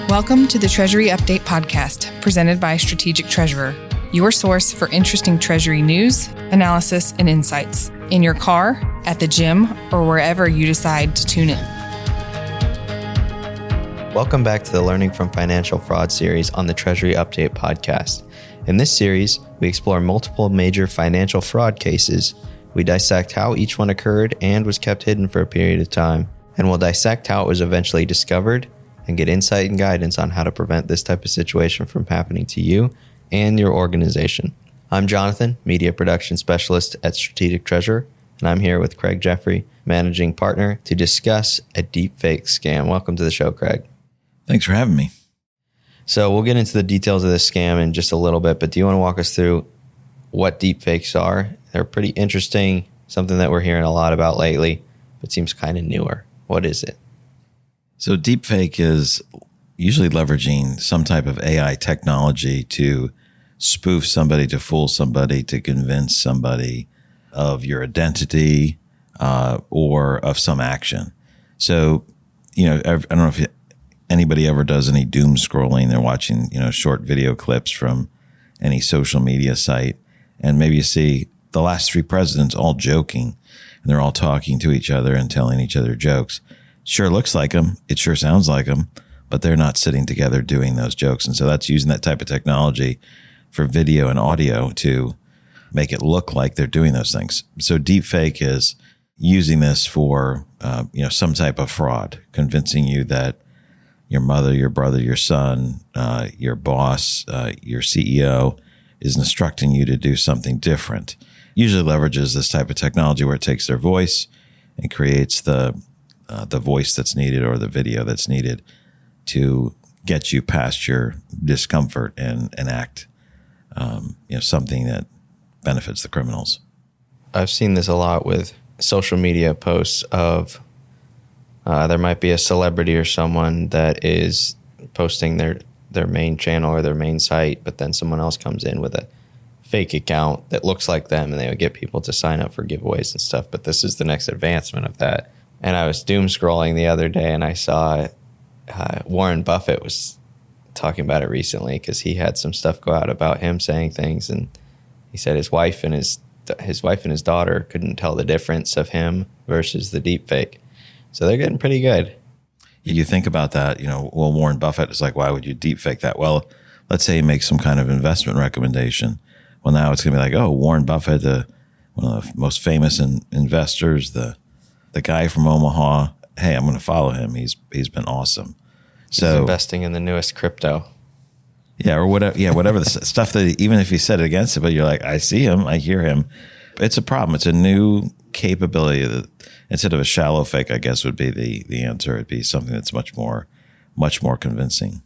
Welcome to the Treasury Update podcast, presented by Strategic Treasurer, your source for interesting Treasury news, analysis, and insights in your car, at the gym, or wherever you decide to tune in. Welcome back to the Learning from Financial Fraud series on the Treasury Update podcast. In this series, we explore multiple major financial fraud cases. We dissect how each one occurred and was kept hidden for a period of time, and we'll dissect how it was eventually discovered and get insight and guidance on how to prevent this type of situation from happening to you and your organization. I'm Jonathan, Media Production Specialist at Strategic Treasurer, and I'm here with Craig Jeffery, Managing Partner, to discuss a deepfake scam. Welcome to the show, Craig. Thanks for having me. So we'll get into the details of this scam in just a little bit, but do you want to walk us through what deepfakes are? They're pretty interesting, something that we're hearing a lot about lately, but seems kind of newer. What is it? So deepfake is usually leveraging some type of AI technology to spoof somebody, to fool somebody, to convince somebody of your identity or of some action. So, I don't know if anybody ever does any doom scrolling. They're watching, short video clips from any social media site. And maybe you see the last three presidents all joking, and they're all talking to each other and telling each other jokes. Sure looks like them. It sure sounds like them, but they're not sitting together doing those jokes. And so that's using that type of technology for video and audio to make it look like they're doing those things. So deepfake is using this for, some type of fraud, convincing you that your mother, your brother, your son, your boss, your CEO is instructing you to do something different. Usually leverages this type of technology where it takes their voice and creates the voice that's needed or the video that's needed to get you past your discomfort and act, something that benefits the criminals. I've seen this a lot with social media posts of there might be a celebrity or someone that is posting their main channel or their main site, but then someone else comes in with a fake account that looks like them, and they would get people to sign up for giveaways and stuff. But this is the next advancement of that. And I was doom scrolling the other day, and I saw Warren Buffett was talking about it recently because he had some stuff go out about him saying things, and he said his wife and his daughter couldn't tell the difference of him versus the deepfake. So they're getting pretty good. You think about that, Warren Buffett is like, why would you deepfake that? Well, let's say he makes some kind of investment recommendation. Well, now it's going to be like, oh, Warren Buffett, one of the most famous investors, the guy from Omaha. Hey, I'm going to follow him. He's been awesome. He's investing in the newest crypto. Yeah, or whatever. Yeah, whatever the stuff that even if he said it against it, but you're like, I see him, I hear him. It's a problem. It's a new capability that instead of a shallow fake, I guess would be the answer. It'd be something that's much more convincing.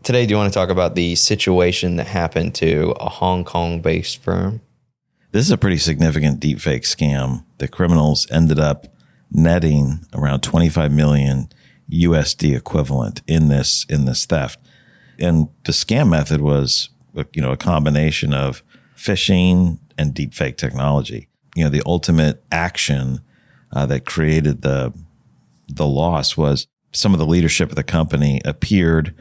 Today, do you want to talk about the situation that happened to a Hong Kong-based firm? This is a pretty significant deepfake scam. The criminals ended up netting around 25 million USD equivalent in this theft. And the scam method was, a combination of phishing and deepfake technology. The ultimate action that created the loss was some of the leadership of the company appeared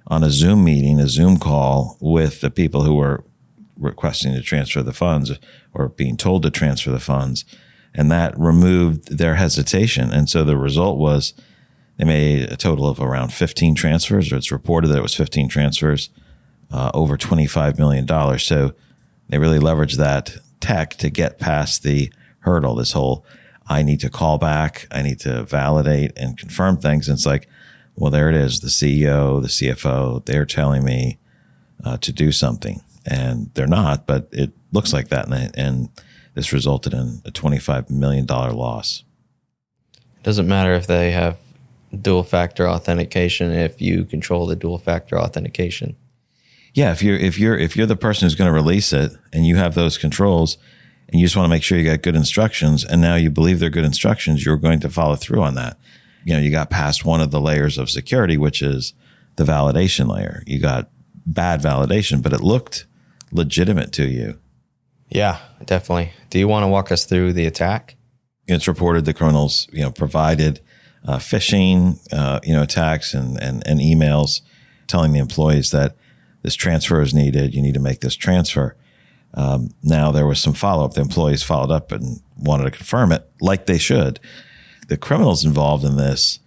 on a Zoom meeting, a Zoom call with the people who were requesting to transfer the funds or being told to transfer the funds. And that removed their hesitation. And so the result was they made a total of around 15 transfers, or it's reported that it was 15 transfers, over $25 million. So they really leveraged that tech to get past the hurdle, this whole, I need to call back, I need to validate and confirm things. And it's like, well, there it is. The CEO, the CFO, they're telling me to do something. And they're not, but it looks like that. And this resulted in a $25 million loss. It doesn't matter if they have dual factor authentication if you control the dual factor authentication. Yeah, if you're the person who's going to release it and you have those controls and you just want to make sure you got good instructions and now you believe they're good instructions, you're going to follow through on that. You got past one of the layers of security, which is the validation layer. You got bad validation, but it looked legitimate to you. Yeah, definitely. Do you want to walk us through the attack? It's reported the criminals, provided phishing, attacks and emails telling the employees that this transfer is needed. You need to make this transfer. Now there was some follow-up. The employees followed up and wanted to confirm it, like they should. The criminals involved in this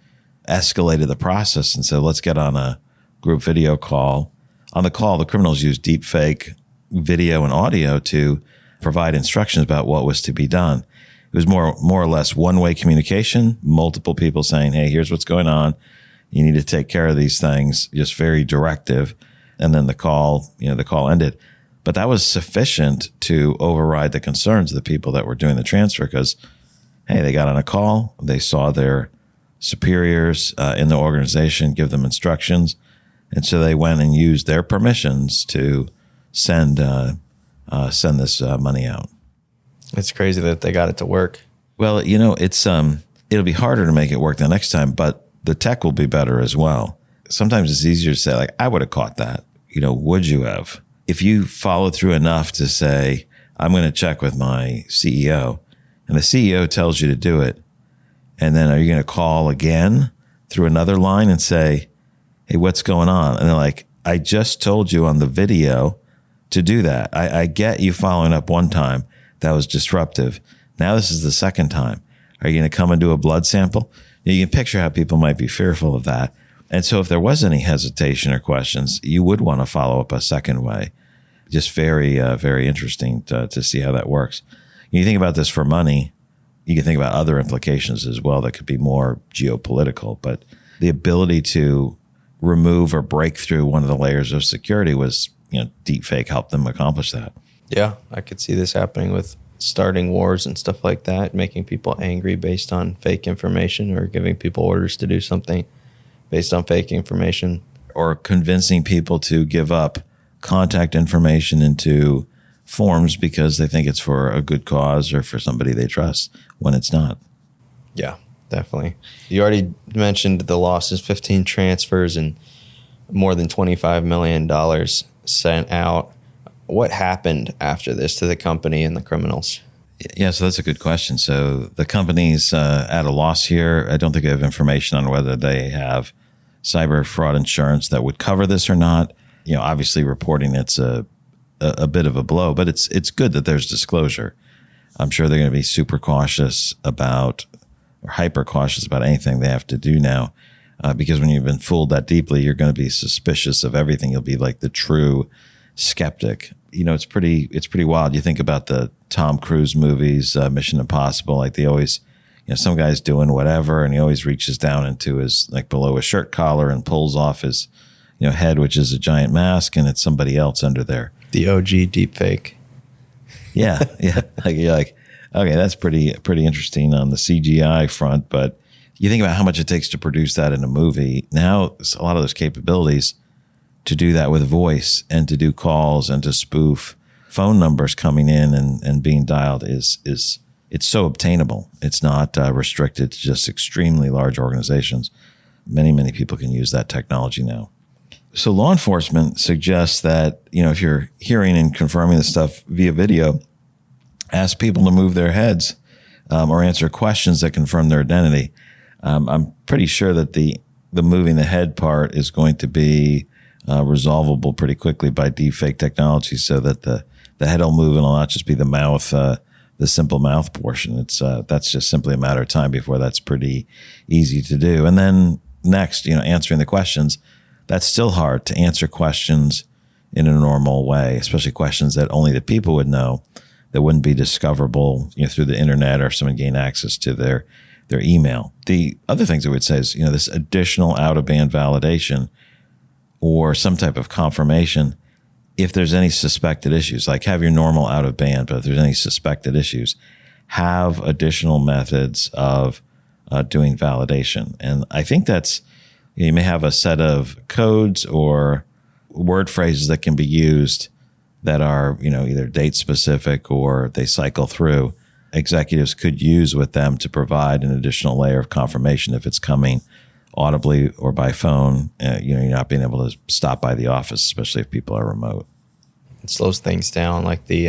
escalated the process and said, let's get on a group video call. On the call, the criminals used deepfake video and audio to provide instructions about what was to be done. It was more or less one-way communication, multiple people saying, hey, here's what's going on. You need to take care of these things, just very directive. And then the call ended. But that was sufficient to override the concerns of the people that were doing the transfer because, hey, they got on a call, they saw their superiors in the organization give them instructions, and so they went and used their permissions to send this money out. It's crazy that they got it to work. Well, it'll be harder to make it work the next time, but the tech will be better as well. Sometimes it's easier to say, like, I would have caught that. Would you have? If you followed through enough to say, I'm going to check with my CEO, and the CEO tells you to do it, and then are you going to call again through another line and say, hey, what's going on? And they're like, I just told you on the video to do that. I get you following up one time. That was disruptive. Now this is the second time. Are you going to come and do a blood sample? You can picture how people might be fearful of that. And so if there was any hesitation or questions, you would want to follow up a second way. Just very, very interesting to see how that works. You think about this for money, you can think about other implications as well that could be more geopolitical. But the ability to remove or break through one of the layers of security was, deepfake helped them accomplish that. Yeah, I could see this happening with starting wars and stuff like that, making people angry based on fake information or giving people orders to do something based on fake information. Or convincing people to give up contact information into forms because they think it's for a good cause or for somebody they trust when it's not. Yeah, definitely. You already mentioned the losses, 15 transfers and more than $25 million sent out. What happened after this to the company and the criminals? Yeah, so that's a good question. So the company's at a loss here. I don't think I have information on whether they have cyber fraud insurance that would cover this or not. Obviously reporting it's a bit of a blow, but it's good that there's disclosure. I'm sure they're going to be super cautious about or hyper cautious about anything they have to do now, because when you've been fooled that deeply, you're going to be suspicious of everything. You'll be like the true skeptic. It's pretty wild. You think about the Tom Cruise movies, Mission Impossible, like they always, some guy's doing whatever and he always reaches down into his, like below his shirt collar and pulls off his, head, which is a giant mask, and it's somebody else under there. The OG deepfake. Yeah. Like you're like, okay, that's pretty interesting on the CGI front, but you think about how much it takes to produce that in a movie. Now, a lot of those capabilities to do that with voice and to do calls and to spoof phone numbers coming in and being dialed is it's so obtainable. It's not restricted to just extremely large organizations. Many people can use that technology now. So law enforcement suggests that, if you're hearing and confirming the stuff via video, ask people to move their heads or answer questions that confirm their identity. I'm pretty sure that the moving the head part is going to be resolvable pretty quickly by deepfake technology, so that the head will move and it'll not just be the mouth, the simple mouth portion. That's just simply a matter of time before that's pretty easy to do. And then next, answering the questions. That's still hard to answer questions in a normal way, especially questions that only the people would know, that wouldn't be discoverable through the internet or someone gain access to their email. The other things I would say is, this additional out-of-band validation or some type of confirmation if there's any suspected issues. Like, have your normal out-of-band, but if there's any suspected issues, have additional methods of doing validation. And I think that's, you may have a set of codes or word phrases that can be used that are, either date specific or they cycle through. Executives could use with them to provide an additional layer of confirmation if it's coming audibly or by phone. You're not being able to stop by the office, especially if people are remote. It slows things down, like the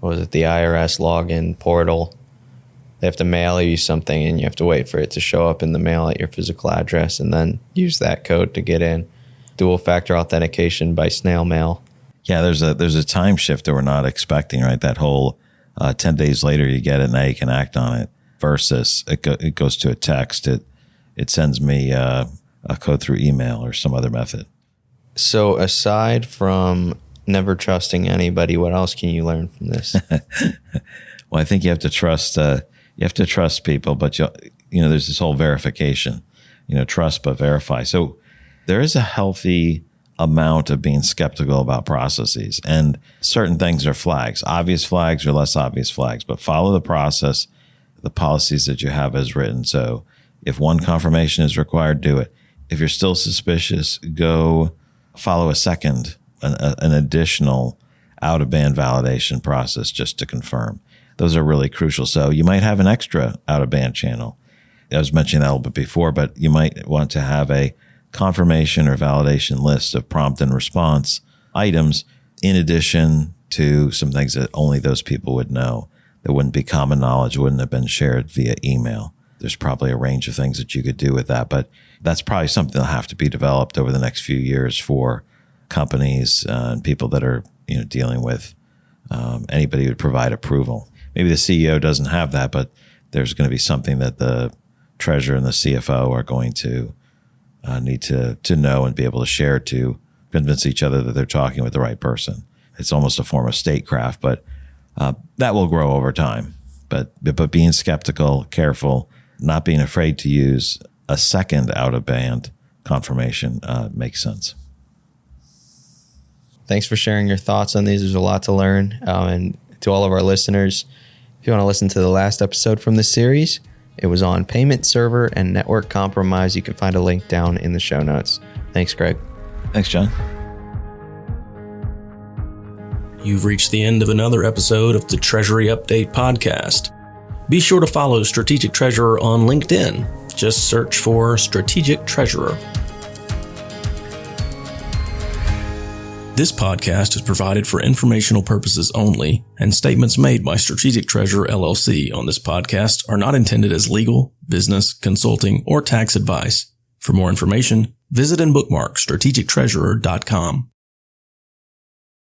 IRS login portal. They have to mail you something and you have to wait for it to show up in the mail at your physical address and then use that code to get in. dual factor authentication by snail mail. Yeah, there's a time shift that we're not expecting, right? That whole 10 days later you get it, now you can act on it, versus it goes to a text. It sends me a code through email or some other method. So aside from never trusting anybody, what else can you learn from this? Well, I think you have to trust people, but there's this whole verification, trust but verify. So there is a healthy amount of being skeptical about processes, and certain things are flags, obvious flags or less obvious flags, but follow the process, the policies that you have as written. So if one confirmation is required, do it. If you're still suspicious, go follow a second, an additional out-of-band validation process just to confirm. Those are really crucial. So you might have an extra out-of-band channel. I was mentioning that a little bit before, but you might want to have a confirmation or validation list of prompt and response items in addition to some things that only those people would know, that wouldn't be common knowledge, wouldn't have been shared via email. There's probably a range of things that you could do with that, but that's probably something that'll have to be developed over the next few years for companies and people that are dealing with anybody who would provide approval. Maybe the CEO doesn't have that, but there's going to be something that the treasurer and the CFO are going to need to know and be able to share to convince each other that they're talking with the right person. It's almost a form of statecraft, but that will grow over time. But being skeptical, careful, not being afraid to use a second out-of-band confirmation makes sense. Thanks for sharing your thoughts on these. There's a lot to learn. And to all of our listeners, if you want to listen to the last episode from this series, it was on payment server and network compromise. You can find a link down in the show notes. Thanks, Greg. Thanks, John. You've reached the end of another episode of the Treasury Update podcast. Be sure to follow Strategic Treasurer on LinkedIn. Just search for Strategic Treasurer. This podcast is provided for informational purposes only, and statements made by Strategic Treasurer LLC on this podcast are not intended as legal, business, consulting, or tax advice. For more information, visit and bookmark strategictreasurer.com.